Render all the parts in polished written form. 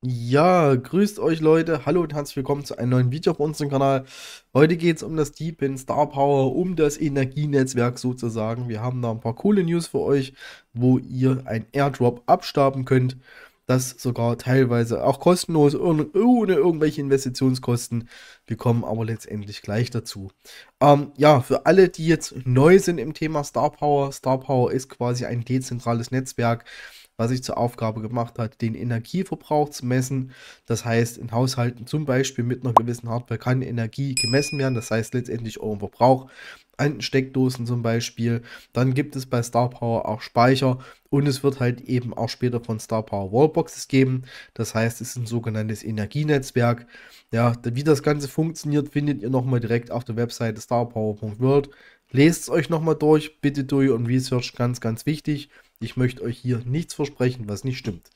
Ja, grüßt euch Leute, hallo und herzlich willkommen zu einem neuen Video auf unserem Kanal. Heute geht es um das Deepin Star Power, um das Energienetzwerk sozusagen. Wir haben da ein paar coole News für euch, wo ihr ein Airdrop abstauben könnt. Das sogar teilweise auch kostenlos, ohne irgendwelche Investitionskosten. Wir kommen aber letztendlich gleich dazu. Ja, für alle, die jetzt neu sind im Thema Star Power ist quasi ein dezentrales Netzwerk, was sich zur Aufgabe gemacht hat, den Energieverbrauch zu messen. Das heißt, in Haushalten zum Beispiel mit einer gewissen Hardware kann Energie gemessen werden. Das heißt letztendlich euren Verbrauch an Steckdosen zum Beispiel. Dann gibt es bei Star Power auch Speicher und es wird halt eben auch später von Star Power Wallboxes geben. Das heißt, es ist ein sogenanntes Energienetzwerk. Ja, wie das Ganze funktioniert, findet ihr nochmal direkt auf der Webseite starpower.world. Lest es euch nochmal durch, bitte durch und Research, ganz, ganz wichtig. Ich möchte euch hier nichts versprechen, was nicht stimmt.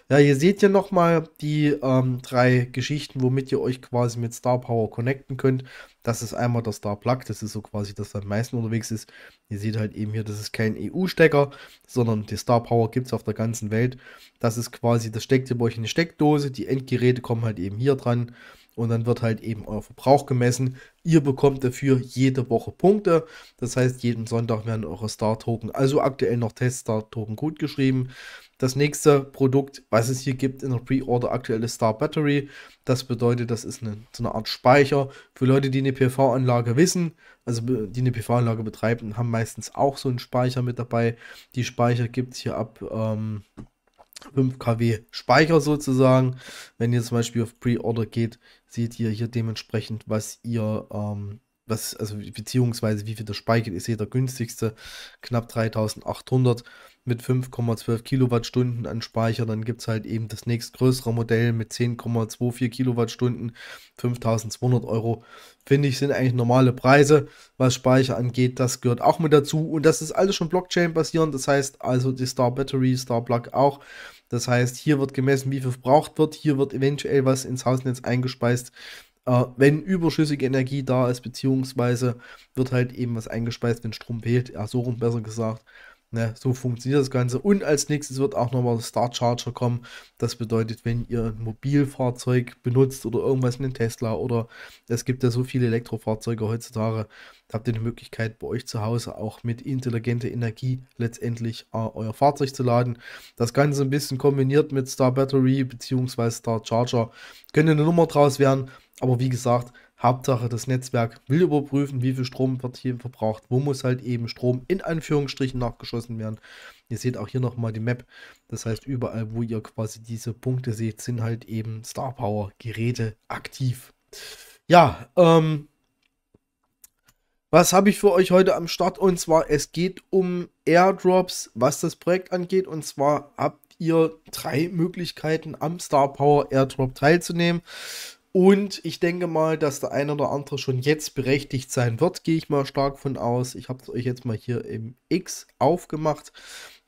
Ja, ihr seht hier nochmal die drei Geschichten, womit ihr euch quasi mit Star Power connecten könnt. Das ist einmal der Star Plug, das ist so quasi das, was am meisten unterwegs ist. Ihr seht halt eben hier, das ist kein EU-Stecker, sondern die Star Power gibt es auf der ganzen Welt. Das ist quasi, das steckt ihr bei euch in eine Steckdose, die Endgeräte kommen halt eben hier dran. Und dann wird halt eben euer Verbrauch gemessen. Ihr bekommt dafür jede Woche Punkte. Das heißt, jeden Sonntag werden eure Star-Token, also aktuell noch Test-Star-Token, gut geschrieben. Das nächste Produkt, was es hier gibt in der Pre-Order, aktuelle Star Battery. Das bedeutet, das ist so eine Art Speicher für Leute, die eine PV-Anlage wissen, also die eine PV-Anlage betreiben, haben meistens auch so einen Speicher mit dabei. Die Speicher gibt es hier ab 5 kW Speicher sozusagen. Wenn ihr zum Beispiel auf Pre-Order geht, seht ihr hier dementsprechend, was ihr, also beziehungsweise wie viel der Speicher ist. Hier der günstigste, knapp 3800 mit 5,12 Kilowattstunden an Speicher. Dann gibt es halt eben das nächstgrößere Modell mit 10,24 Kilowattstunden, 5200 Euro. Finde ich, sind eigentlich normale Preise, was Speicher angeht. Das gehört auch mit dazu. Und das ist alles schon Blockchain-basierend. Das heißt also die Star Battery, Star Plug auch. Das heißt, hier wird gemessen, wie viel verbraucht wird. Hier wird eventuell was ins Hausnetz eingespeist, wenn überschüssige Energie da ist, beziehungsweise wird halt eben was eingespeist, wenn Strom fehlt. Ja, so rum besser gesagt. Ne, so funktioniert das Ganze. Und als nächstes wird auch nochmal der Star Charger kommen. Das bedeutet, wenn ihr ein Mobilfahrzeug benutzt oder irgendwas, einen Tesla, oder es gibt ja so viele Elektrofahrzeuge heutzutage, habt ihr die Möglichkeit, bei euch zu Hause auch mit intelligenter Energie letztendlich euer Fahrzeug zu laden. Das Ganze ein bisschen kombiniert mit Star Battery bzw. Star Charger. Könnte eine Nummer draus werden, aber wie gesagt, Hauptsache, das Netzwerk will überprüfen, wie viel Strom wird hier verbraucht. Wo muss halt eben Strom in Anführungsstrichen nachgeschossen werden. Ihr seht auch hier nochmal die Map. Das heißt, überall, wo ihr quasi diese Punkte seht, sind halt eben Star Power Geräte aktiv. Ja, was habe ich für euch heute am Start? Und zwar, es geht um Airdrops, was das Projekt angeht. Und zwar habt ihr drei Möglichkeiten, am Star Power Airdrop teilzunehmen. Und ich denke mal, dass der eine oder andere schon jetzt berechtigt sein wird, gehe ich mal stark von aus. Ich habe es euch jetzt mal hier im X aufgemacht.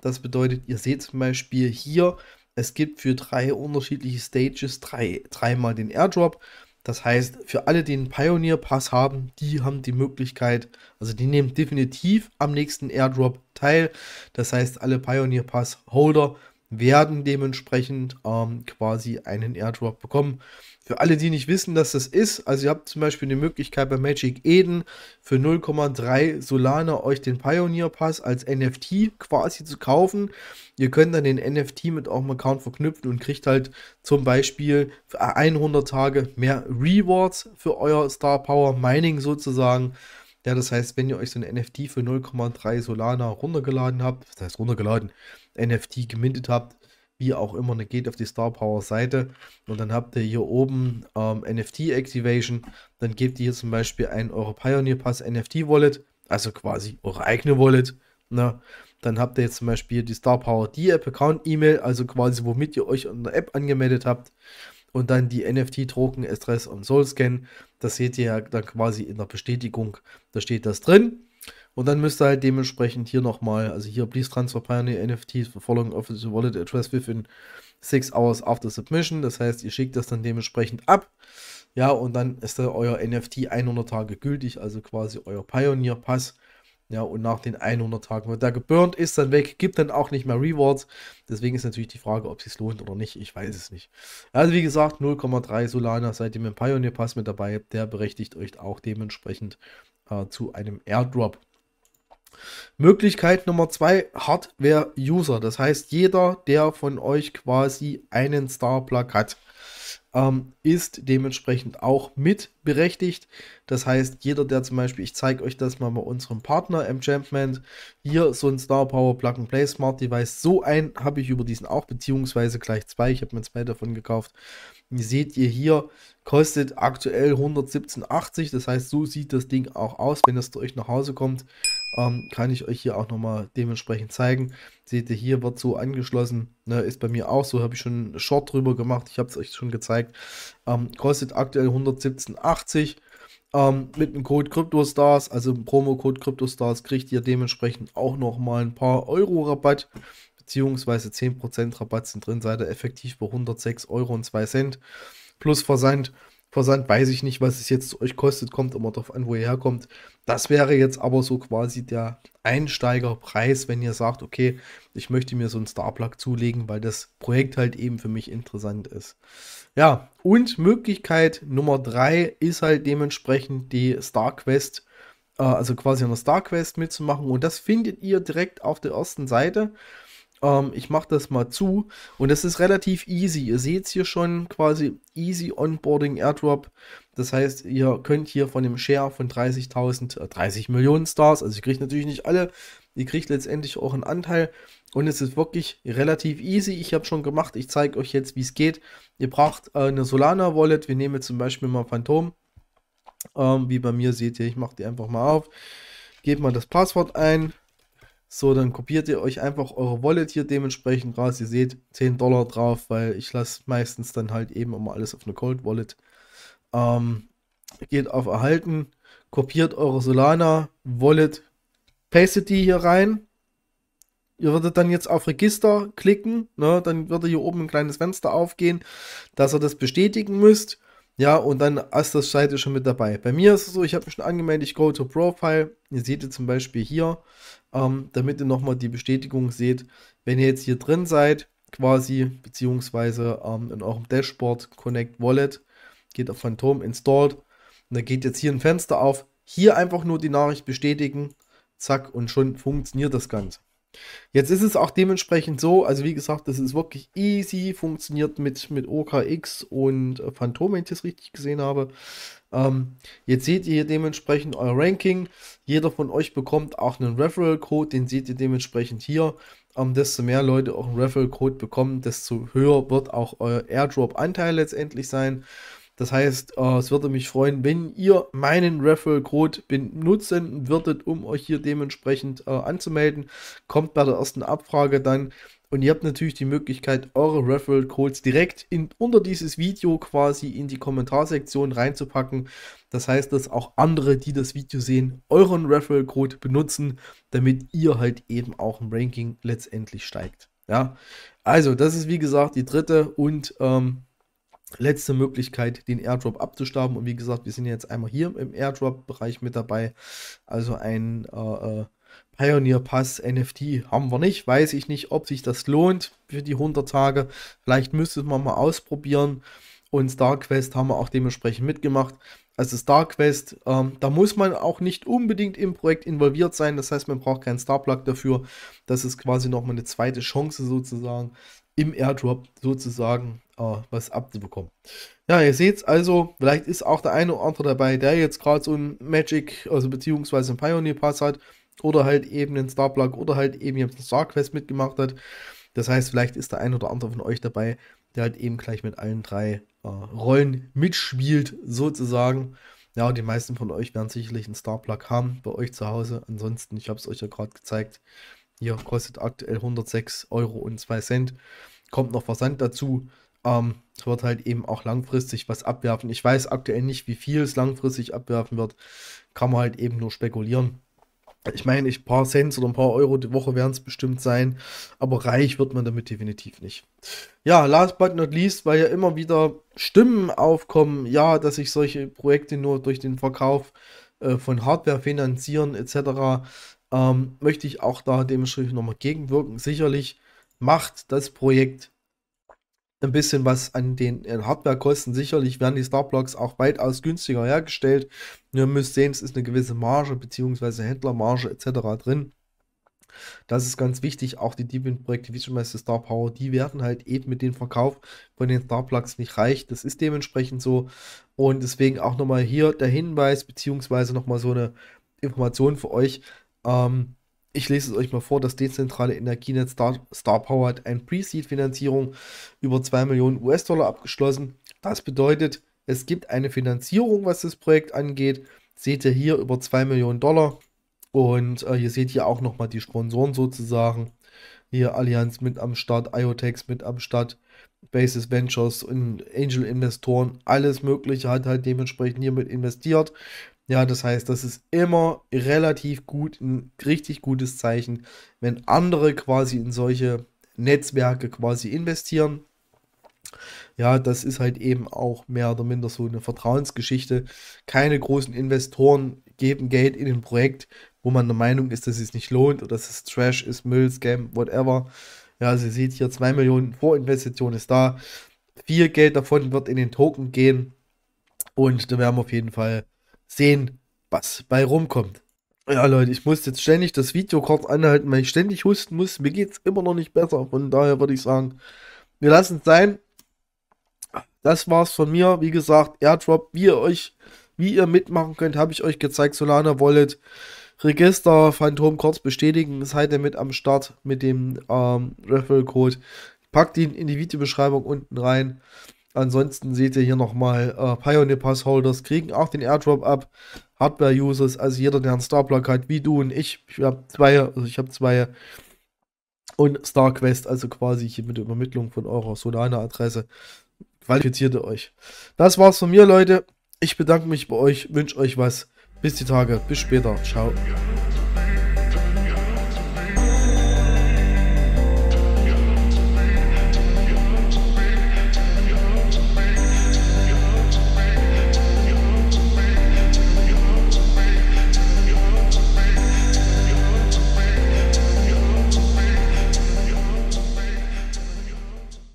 Das bedeutet, ihr seht zum Beispiel hier, es gibt für drei unterschiedliche Stages dreimal den Airdrop. Das heißt, für alle, die einen Pioneer-Pass haben, die haben die Möglichkeit, also die nehmen definitiv am nächsten Airdrop teil. Das heißt, alle Pioneer-Pass-Holder werden dementsprechend quasi einen Airdrop bekommen. Für alle, die nicht wissen, dass das ist, also ihr habt zum Beispiel die Möglichkeit bei Magic Eden für 0,3 Solana euch den Pioneer Pass als NFT quasi zu kaufen. Ihr könnt dann den NFT mit eurem Account verknüpfen und kriegt halt zum Beispiel für 100 Tage mehr Rewards für euer Star Power Mining sozusagen. Ja, das heißt, wenn ihr euch so ein NFT für 0,3 Solana runtergeladen habt, das heißt runtergeladen, NFT gemintet habt, wie auch immer, dann geht auf die Star Power Seite und dann habt ihr hier oben NFT Activation. Dann gebt ihr hier zum Beispiel ein eure Pioneer Pass NFT Wallet, also quasi eure eigene Wallet. Ne? Dann habt ihr jetzt zum Beispiel die Star Power D-App Account E-Mail, also quasi womit ihr euch in der App angemeldet habt. Und dann die NFT-Token, Stress und Soul Scan. Das seht ihr ja dann quasi in der Bestätigung. Da steht das drin. Und dann müsst ihr halt dementsprechend hier nochmal, also hier, please transfer Pioneer NFTs for following official wallet address within 6 hours after submission. Das heißt, ihr schickt das dann dementsprechend ab. Ja, und dann ist da euer NFT 100 Tage gültig, also quasi euer Pioneer Pass. Ja, und nach den 100 Tagen wird der geburnt, ist dann weg, gibt dann auch nicht mehr Rewards. Deswegen ist natürlich die Frage, ob es sich lohnt oder nicht. Ich weiß es nicht. Also wie gesagt, 0,3 Solana seid ihr mit dem Pioneer Pass mit dabei. Der berechtigt euch auch dementsprechend zu einem Airdrop. Möglichkeit Nummer 2, Hardware-User. Das heißt, jeder, der von euch quasi einen Star-Plug hat, ist dementsprechend auch mit berechtigt. Das heißt, jeder, der zum Beispiel, ich zeige euch das mal bei unserem Partner Enchantment, hier so ein Star Power Plug and Play Smart Device, so ein habe ich über diesen auch, beziehungsweise gleich zwei, ich habe mir zwei davon gekauft. Wie seht ihr hier, kostet aktuell 117,80, das heißt, so sieht das Ding auch aus, wenn es zu euch nach Hause kommt. Kann ich euch hier auch nochmal dementsprechend zeigen. Seht ihr, hier wird so angeschlossen, ne, ist bei mir auch so, habe ich schon einen Short drüber gemacht, ich habe es euch schon gezeigt. Kostet aktuell 117,80. Mit dem Code CryptoStars, also dem Promo-Code CryptoStars, kriegt ihr dementsprechend auch nochmal ein paar Euro Rabatt, beziehungsweise 10% Rabatt sind drin, seid ihr effektiv bei 106,02 € plus Versand. Versand weiß ich nicht, was es jetzt zu euch kostet, kommt immer darauf an, wo ihr herkommt. Das wäre jetzt aber so quasi der Einsteigerpreis, wenn ihr sagt, okay, ich möchte mir so einen Starplug zulegen, weil das Projekt halt eben für mich interessant ist. Ja, und Möglichkeit Nummer 3 ist halt dementsprechend die StarQuest, also quasi eine StarQuest mitzumachen. Und das findet ihr direkt auf der ersten Seite. Ich mache das mal zu und es ist relativ easy. Ihr seht es hier schon quasi easy Onboarding Airdrop. Das heißt, ihr könnt hier von dem Share von 30.000, 30 Millionen Stars, also ihr kriegt natürlich nicht alle, ihr kriegt letztendlich auch einen Anteil und es ist wirklich relativ easy. Ich habe schon gemacht, ich zeige euch jetzt, wie es geht. Ihr braucht eine Solana Wallet, wir nehmen zum Beispiel mal Phantom. Wie bei mir seht ihr, ich mache die einfach mal auf, gebt mal das Passwort ein. So, dann kopiert ihr euch einfach eure Wallet hier dementsprechend raus. Ihr seht 10 $ drauf, weil ich lasse meistens dann halt eben immer alles auf eine Cold Wallet. Geht auf Erhalten, kopiert eure Solana Wallet, pastet die hier rein. Ihr würdet dann jetzt auf Register klicken, ne? Dann würde hier oben ein kleines Fenster aufgehen, dass ihr das bestätigen müsst. Ja, und dann ist das Seite schon mit dabei. Bei mir ist es so, ich habe mich schon angemeldet, ich go to Profile. Ihr seht ihr zum Beispiel hier, damit ihr nochmal die Bestätigung seht, wenn ihr jetzt hier drin seid, quasi, beziehungsweise in eurem Dashboard Connect Wallet, geht auf Phantom Installed und dann geht jetzt hier ein Fenster auf. Hier einfach nur die Nachricht bestätigen, zack, und schon funktioniert das Ganze. Jetzt ist es auch dementsprechend so, also wie gesagt, das ist wirklich easy, funktioniert mit OKX und Phantom, wenn ich das richtig gesehen habe. Jetzt seht ihr hier dementsprechend euer Ranking. Jeder von euch bekommt auch einen Referral-Code, den seht ihr dementsprechend hier. Desto mehr Leute auch einen Referral-Code bekommen, desto höher wird auch euer Airdrop-Anteil letztendlich sein. Das heißt, es würde mich freuen, wenn ihr meinen Referral-Code benutzen würdet, um euch hier dementsprechend anzumelden. Kommt bei der ersten Abfrage dann. Und ihr habt natürlich die Möglichkeit, eure Referral-Codes direkt unter dieses Video quasi in die Kommentarsektion reinzupacken. Das heißt, dass auch andere, die das Video sehen, euren Referral-Code benutzen, damit ihr halt eben auch im Ranking letztendlich steigt. Ja, also das ist wie gesagt die dritte und letzte Möglichkeit, den Airdrop abzustauben. Und wie gesagt, wir sind jetzt einmal hier im Airdrop-Bereich mit dabei. Also ein Pioneer Pass NFT haben wir nicht. Weiß ich nicht, ob sich das lohnt für die 100 Tage. Vielleicht müsste man mal ausprobieren. Und StarQuest haben wir auch dementsprechend mitgemacht. Also StarQuest, da muss man auch nicht unbedingt im Projekt involviert sein. Das heißt, man braucht keinen Starplug dafür. Das ist quasi nochmal eine zweite Chance sozusagen, im Airdrop sozusagen was abzubekommen. Ja, ihr seht es also, vielleicht ist auch der eine oder andere dabei, der jetzt gerade so ein Magic, also beziehungsweise ein Pioneer Pass hat oder halt eben einen Starplug oder halt eben jetzt einen StarQuest mitgemacht hat. Das heißt, vielleicht ist der eine oder andere von euch dabei, der halt eben gleich mit allen drei Rollen mitspielt, sozusagen. Ja, und die meisten von euch werden sicherlich einen Starplug haben bei euch zu Hause. Ansonsten, ich habe es euch ja gerade gezeigt, hier kostet aktuell 106,02 €. Kommt noch Versand dazu. Es wird halt eben auch langfristig was abwerfen. Ich weiß aktuell nicht, wie viel es langfristig abwerfen wird. Kann man halt eben nur spekulieren. Ich meine, ein paar Cent oder ein paar Euro die Woche werden es bestimmt sein, aber reich wird man damit definitiv nicht. Ja, last but not least, weil ja immer wieder Stimmen aufkommen, ja, dass sich solche Projekte nur durch den Verkauf von Hardware finanzieren etc. möchte ich auch da dementsprechend nochmal gegenwirken. Sicherlich macht das Projekt ein bisschen was an den Hardwarekosten. Sicherlich werden die Starblocks auch weitaus günstiger hergestellt. Ihr müsst sehen, es ist eine gewisse Marge bzw. Händlermarge etc. drin. Das ist ganz wichtig. Auch die Deepin-Projekte, wie zum Beispiel Star Power, die werden halt eben mit dem Verkauf von den Starplugs nicht reich. Das ist dementsprechend so. Und deswegen auch nochmal hier der Hinweis, beziehungsweise nochmal so eine Information für euch. Ich lese es euch mal vor. Das dezentrale Energienetz Star Power hat eine Pre-Seed-Finanzierung über 2 Millionen US-Dollar abgeschlossen. Das bedeutet, es gibt eine Finanzierung, was das Projekt angeht. Seht ihr hier über 2 Millionen Dollar. Und ihr seht hier auch nochmal die Sponsoren sozusagen. Hier Allianz mit am Start, IoTeX mit am Start, Basis Ventures und Angel-Investoren, alles Mögliche hat halt dementsprechend hier mit investiert. Ja, das heißt, das ist immer relativ gut, ein richtig gutes Zeichen, wenn andere quasi in solche Netzwerke quasi investieren. Ja, das ist halt eben auch mehr oder minder so eine Vertrauensgeschichte. Keine großen Investoren geben Geld in ein Projekt, wo man der Meinung ist, dass es nicht lohnt oder dass es Trash ist, Müll, Scam, whatever. Ja, also ihr seht hier 2 Millionen Vorinvestition ist da. Viel Geld davon wird in den Token gehen. Und da werden wir auf jeden Fall sehen, was bei rumkommt. Ja, Leute, ich muss jetzt ständig das Video kurz anhalten, weil ich ständig husten muss. Mir geht es immer noch nicht besser. Von daher würde ich sagen, wir lassen es sein. Das war's von mir. Wie gesagt, Airdrop, wie ihr mitmachen könnt, habe ich euch gezeigt. Solana Wallet, Register, Phantom kurz bestätigen. Seid ihr mit am Start mit dem Referral-Code. Packt ihn in die Videobeschreibung unten rein. Ansonsten seht ihr hier nochmal, Pioneer Pass Holders kriegen auch den Airdrop ab. Hardware-Users, also jeder, der einen Starblock hat, wie du und ich habe zwei. Und StarQuest, also quasi hier mit der Übermittlung von eurer Solana-Adresse. Qualifiziert ihr euch. Das war's von mir, Leute. Ich bedanke mich bei euch, wünsche euch was. Bis die Tage, bis später. Ciao.